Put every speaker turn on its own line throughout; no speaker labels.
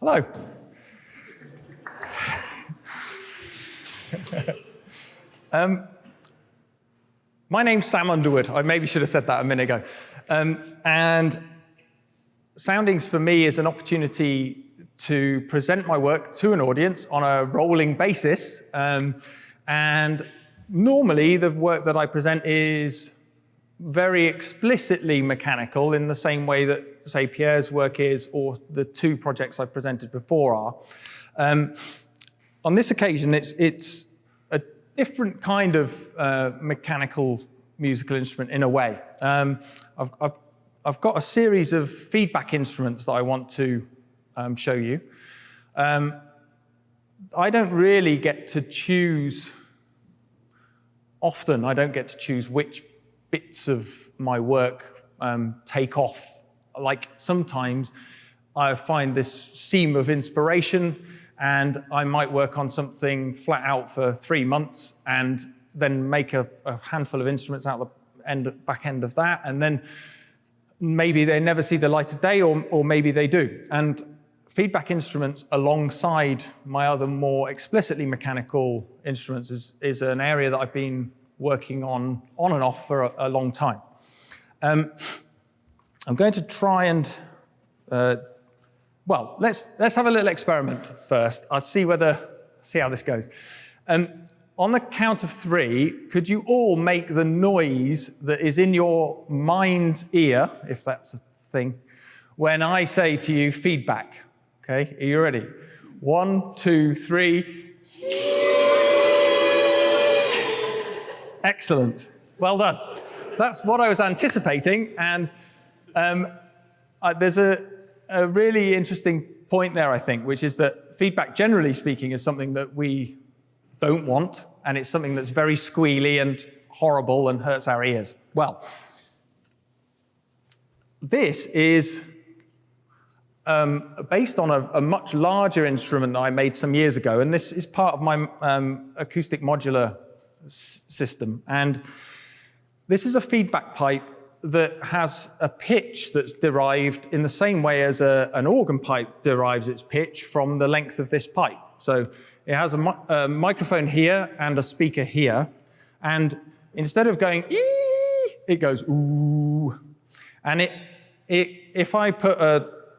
Hello. My name's Sam Underwood. I maybe should have said that a minute ago. And Soundings for me is an opportunity to present my work to an audience on a rolling basis. And normally the work that I present is very explicitly mechanical in the same way that, say, Pierre's work is, or the two projects I've presented before are. On this occasion, it's a different kind of mechanical musical instrument in a way. I've got a series of feedback instruments that I want to show you. I don't really get to choose, often I don't get to choose which bits of my work take off. Like sometimes I find this seam of inspiration and I might work on something flat out for 3 months and then make a handful of instruments out the back end of that, and then maybe they never see the light of day, or maybe they do. And feedback instruments alongside my other more explicitly mechanical instruments is an area that I've been working on and off for a long time. I'm going to try and, well, let's have a little experiment first. I'll see how this goes. On the count of 3, could you all make the noise that is in your mind's ear, if that's a thing, when I say to you feedback? Okay, are you ready? 1, 2, 3. Excellent. Well done. That's what I was anticipating, and there's a really interesting point there, I think, which is that feedback, generally speaking, is something that we don't want, and it's something that's very squealy and horrible and hurts our ears. Well, this is based on a much larger instrument that I made some years ago, and this is part of my acoustic modular system. And this is a feedback pipe that has a pitch that's derived in the same way as an organ pipe derives its pitch from the length of this pipe. So it has a microphone here and a speaker here, and instead of going ee, it goes ooh. And if I put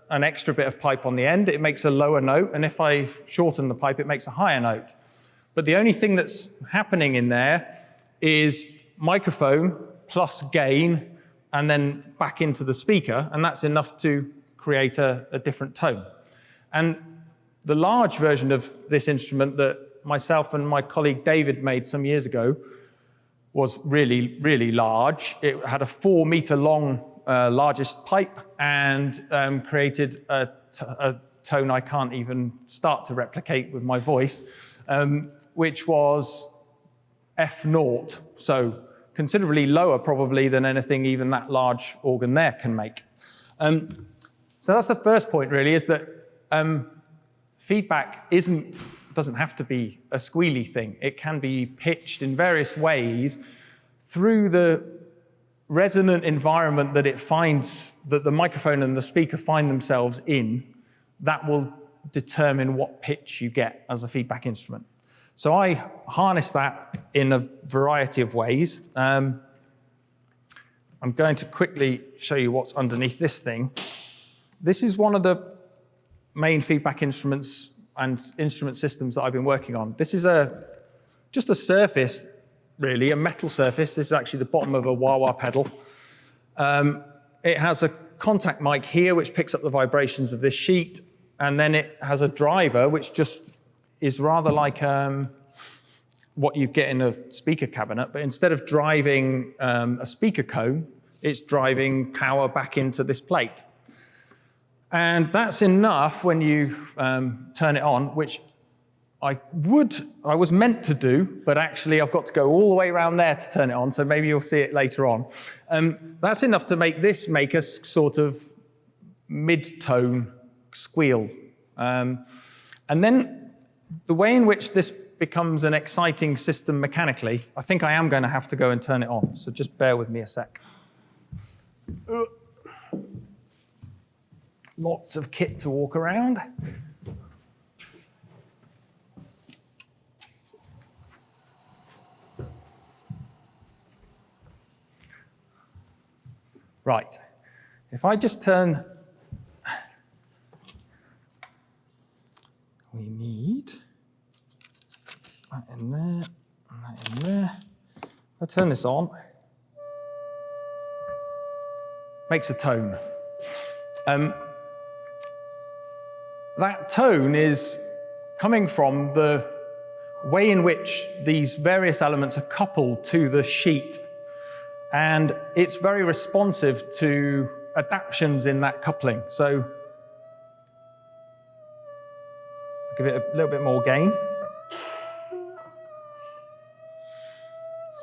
an extra bit of pipe on the end, it makes a lower note, and if I shorten the pipe, it makes a higher note. But the only thing that's happening in there is microphone plus gain, and then back into the speaker, and that's enough to create a different tone. And the large version of this instrument that myself and my colleague David made some years ago was really, really large. It had a 4-meter long largest pipe and created a tone I can't even start to replicate with my voice, which was F0, so considerably lower probably than anything even that large organ there can make. So that's the first point, really, is that feedback doesn't have to be a squealy thing. It can be pitched in various ways through the resonant environment that it finds, that the microphone and the speaker find themselves in. That will determine what pitch you get as a feedback instrument. So I harness that in a variety of ways. I'm going to quickly show you what's underneath this thing. This is one of the main feedback instruments and instrument systems that I've been working on. This is just a surface, really, a metal surface. This is actually the bottom of a wah-wah pedal. It has a contact mic here, which picks up the vibrations of this sheet, and then it has a driver, which just is rather like what you get in a speaker cabinet, but instead of driving a speaker cone, it's driving power back into this plate. And that's enough when you turn it on, which I was meant to do, but actually I've got to go all the way around there to turn it on, so maybe you'll see it later on. That's enough to make this make a sort of mid-tone squeal. And then the way in which this becomes an exciting system mechanically, I think I am going to have to go and turn it on, so just bear with me a sec. Lots of kit to walk around. Right. If I just turn, we need that in there, and that in there. If I turn this on, makes a tone. That tone is coming from the way in which these various elements are coupled to the sheet. And it's very responsive to adaptations in that coupling. So I'll give it a little bit more gain.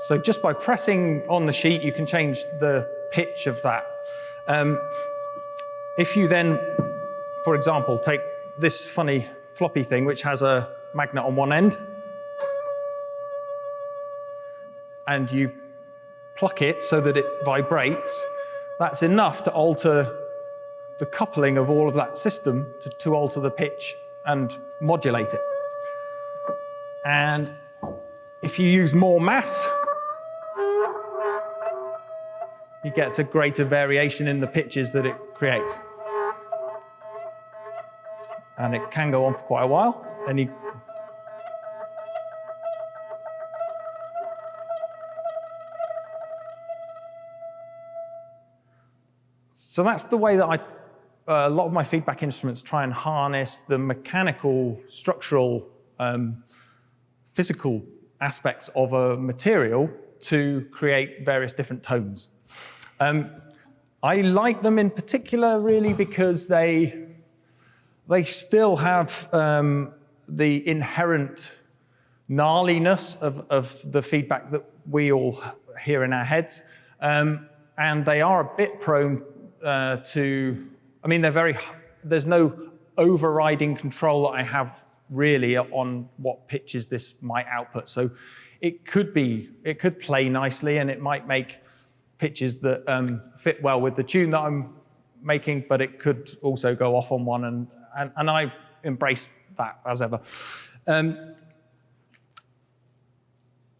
So just by pressing on the sheet, you can change the pitch of that. If you then, for example, take this funny floppy thing, which has a magnet on one end, and you pluck it so that it vibrates, that's enough to alter the coupling of all of that system to alter the pitch and modulate it. And if you use more mass, you get a greater variation in the pitches that it creates. And it can go on for quite a while. And so that's the way that a lot of my feedback instruments try and harness the mechanical, structural, physical aspects of a material to create various different tones. I like them in particular really because they still have the inherent gnarliness of the feedback that we all hear in our heads. And they are a bit prone to, I mean, there's no overriding control that I have really on what pitches this might output. So it could play nicely and it might make pitches that fit well with the tune that I'm making, but it could also go off on one, and I embrace that as ever.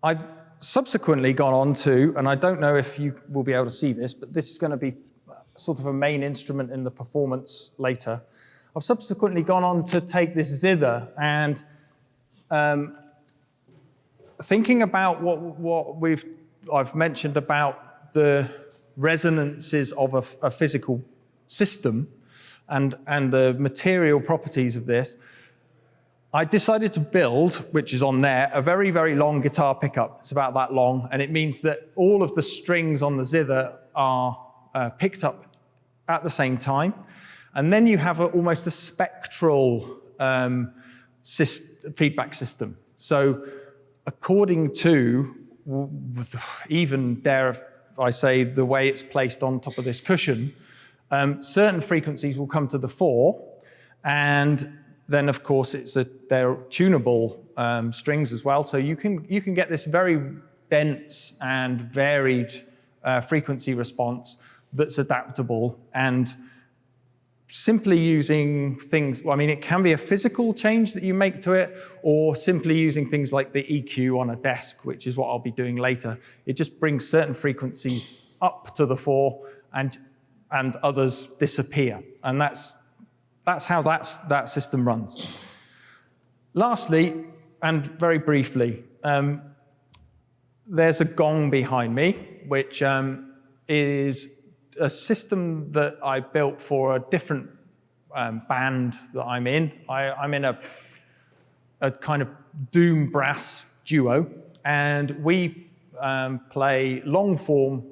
I've subsequently gone on to, and I don't know if you will be able to see this, but this is going to be sort of a main instrument in the performance later. I've subsequently gone on to take this zither and thinking about what I've mentioned about the resonances of a physical system and the material properties of this, I decided to build, which is on there, a very, very long guitar pickup. It's about that long, and it means that all of the strings on the zither are picked up at the same time. And then you have almost a spectral feedback system. So according to, even dare I say, the way it's placed on top of this cushion, certain frequencies will come to the fore, and then of course they're tunable strings as well. So you can get this very dense and varied frequency response that's adaptable, and simply using things, I mean, it can be a physical change that you make to it, or simply using things like the EQ on a desk, which is what I'll be doing later. It just brings certain frequencies up to the fore and others disappear. And that's how that system runs. Lastly, and very briefly, there's a gong behind me, which is a system that I built for a different band that I'm in. I'm in a kind of doom brass duo, and we play long form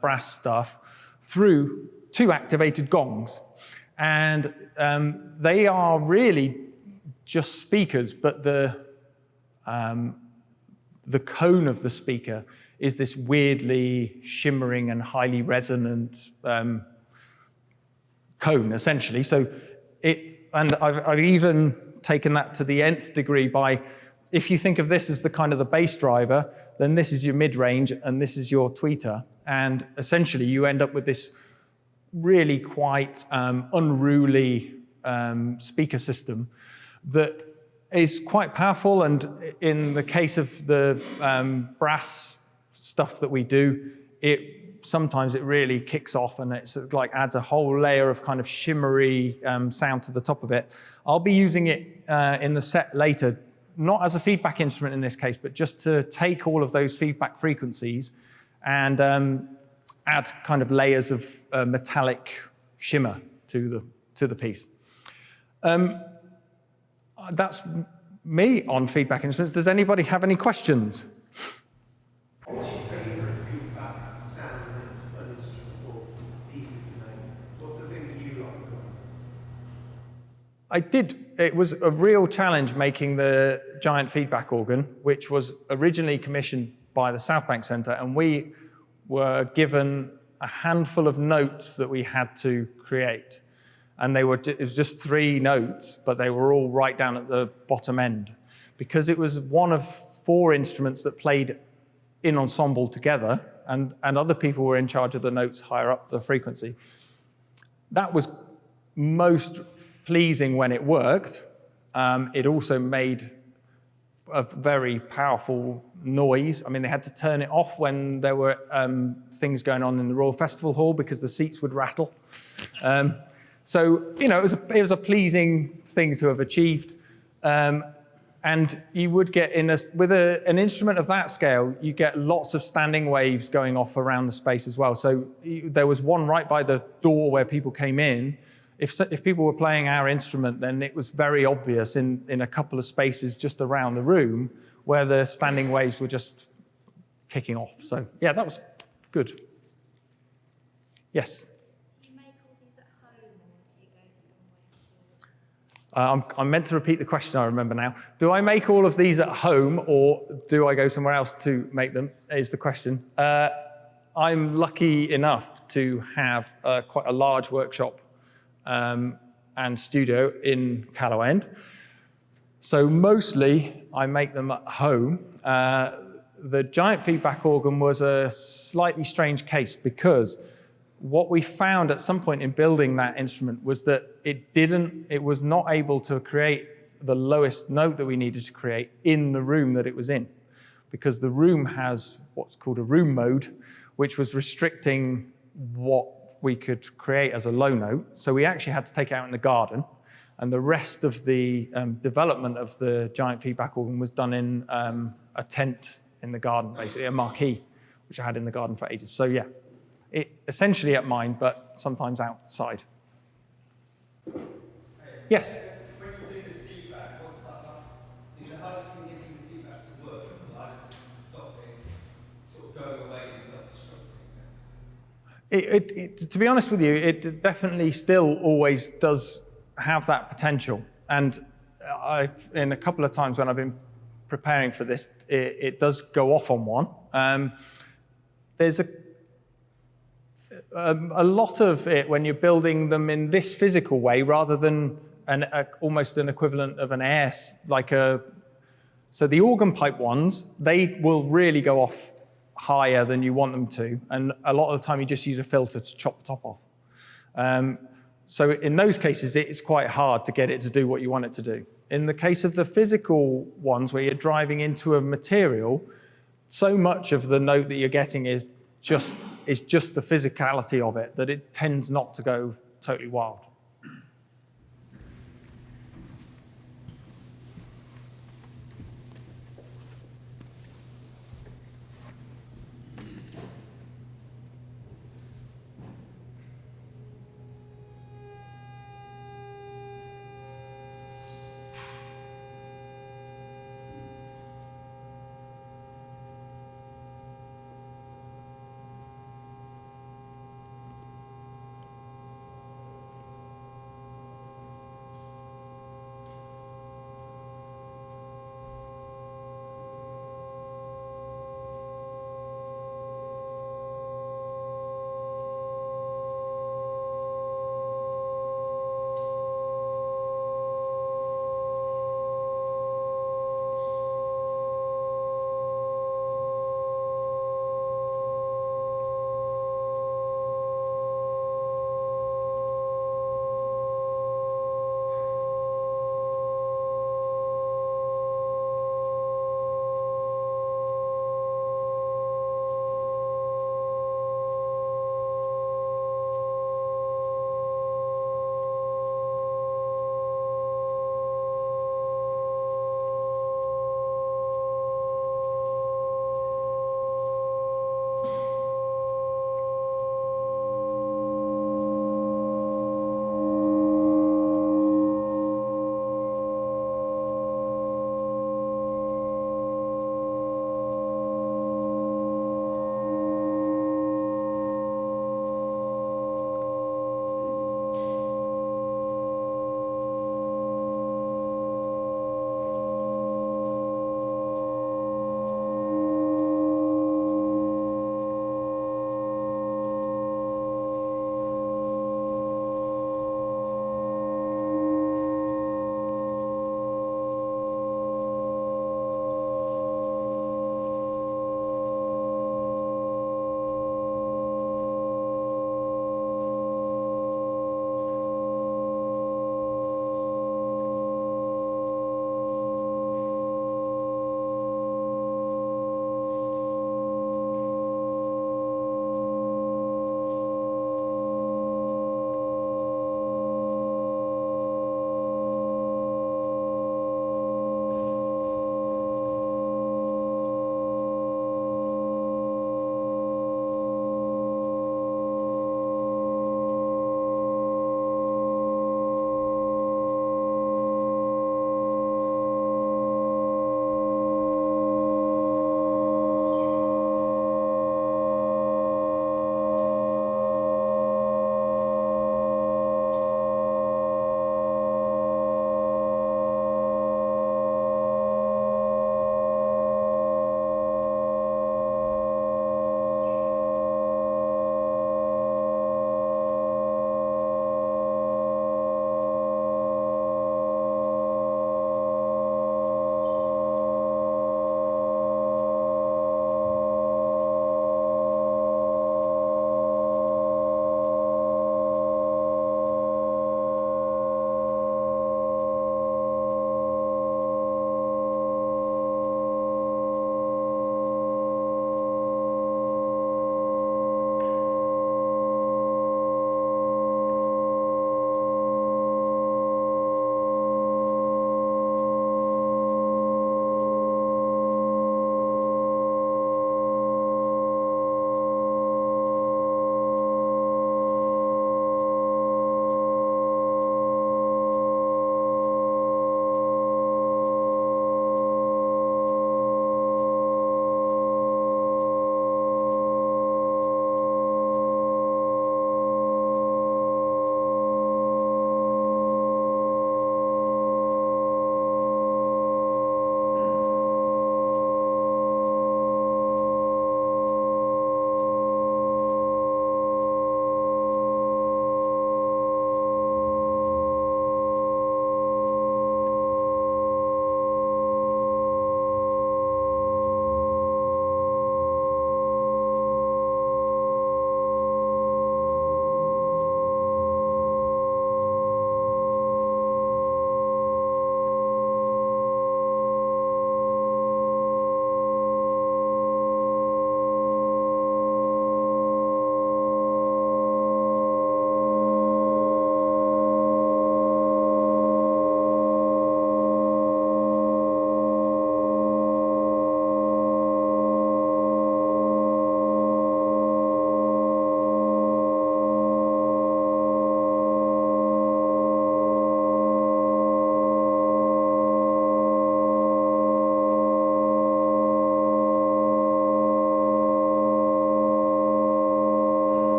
brass stuff through 2 activated gongs. And they are really just speakers, but the cone of the speaker is this weirdly shimmering and highly resonant cone, essentially. So I've even taken that to the nth degree by, if you think of this as the kind of the bass driver, then this is your mid-range and this is your tweeter. And essentially you end up with this really quite unruly speaker system that is quite powerful. And in the case of the brass stuff that we do, sometimes it really kicks off and it sort of like adds a whole layer of kind of shimmery sound to the top of it. I'll be using it in the set later, not as a feedback instrument in this case, but just to take all of those feedback frequencies and add kind of layers of metallic shimmer to the piece. That's me on feedback instruments. Does anybody have any questions?
What's your favourite feedback sound of an instrument or piece that you made? What's the thing that you like the most?
I did. It was a real challenge making the giant feedback organ, which was originally commissioned by the South Bank Centre, and we were given a handful of notes that we had to create. And it was just 3 notes, but they were all right down at the bottom end. Because it was one of 4 instruments that played in ensemble together, and other people were in charge of the notes higher up the frequency. That was most pleasing when it worked. It also made a very powerful noise. I mean, they had to turn it off when there were things going on in the Royal Festival Hall because the seats would rattle. So, you know, it was a pleasing thing to have achieved. And you would get, with an instrument of that scale, you get lots of standing waves going off around the space as well. So there was one right by the door where people came in. If people were playing our instrument, then it was very obvious in a couple of spaces just around the room where the standing waves were just kicking off. So yeah, that was good. Yes? I'm meant to repeat the question, I remember now. Do I make all of these at home or do I go somewhere else to make them, is the question. I'm lucky enough to have quite a large workshop and studio in Callow End. So mostly I make them at home. The giant feedback organ was a slightly strange case because what we found at some point in building that instrument was that it was not able to create the lowest note that we needed to create in the room that it was in, because the room has what's called a room mode, which was restricting what we could create as a low note. So we actually had to take it out in the garden, and the rest of the development of the giant feedback organ was done in a tent in the garden, basically a marquee, which I had in the garden for ages. So yeah. Essentially at mine, but sometimes outside. Yes?
When you're doing the feedback, what's that like? Is the hardest thing getting the feedback to work, or the hardest thing to stop it sort of going away and self-destructing?
To be honest with you, it definitely still always does have that potential. And in a couple of times when I've been preparing for this, it does go off on one. There's a lot of it when you're building them in this physical way rather than almost an equivalent of an air, so the organ pipe ones, they will really go off higher than you want them to, and a lot of the time you just use a filter to chop the top off. So in those cases, it's quite hard to get it to do what you want it to do. In the case of the physical ones where you're driving into a material, so much of the note that you're getting is just the physicality of it, that it tends not to go totally wild.